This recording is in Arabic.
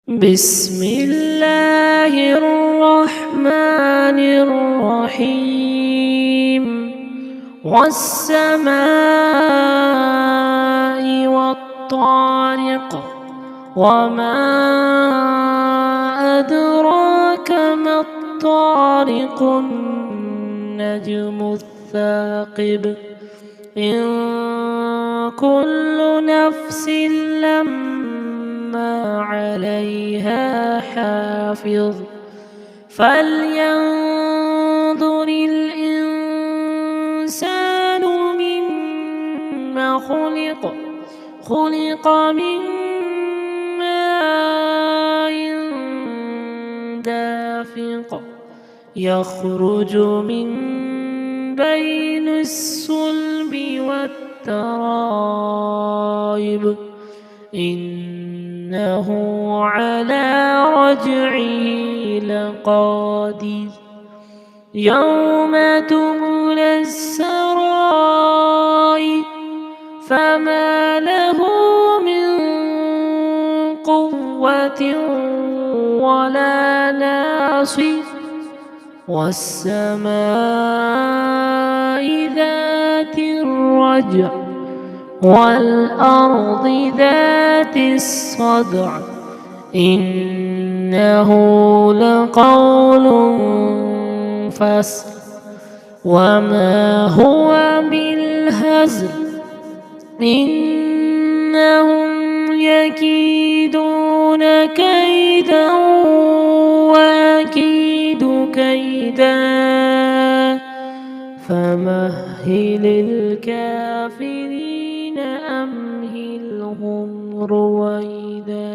بسم الله الرحمن الرحيم. والسماء والطارق، وما أدراك ما الطارق، النجم الثاقب، إن كل نفس لما عليها حافظ، فلينظر الإنسان مما خلق. خلق من ماء دافق، يخرج من بين الصلب والترائب، إنه على رجعه لقادر، يوم تبلى السرائر، فما له من قوة ولا ناصر، والسماء ذات الرجع، والأرض ذات الصدع، إنه لقول فصل، وما هو بالهزل، إنهم يكيدون كيدا وأكيد كيدا، فمهل الكافرين أمهلهم رويدا.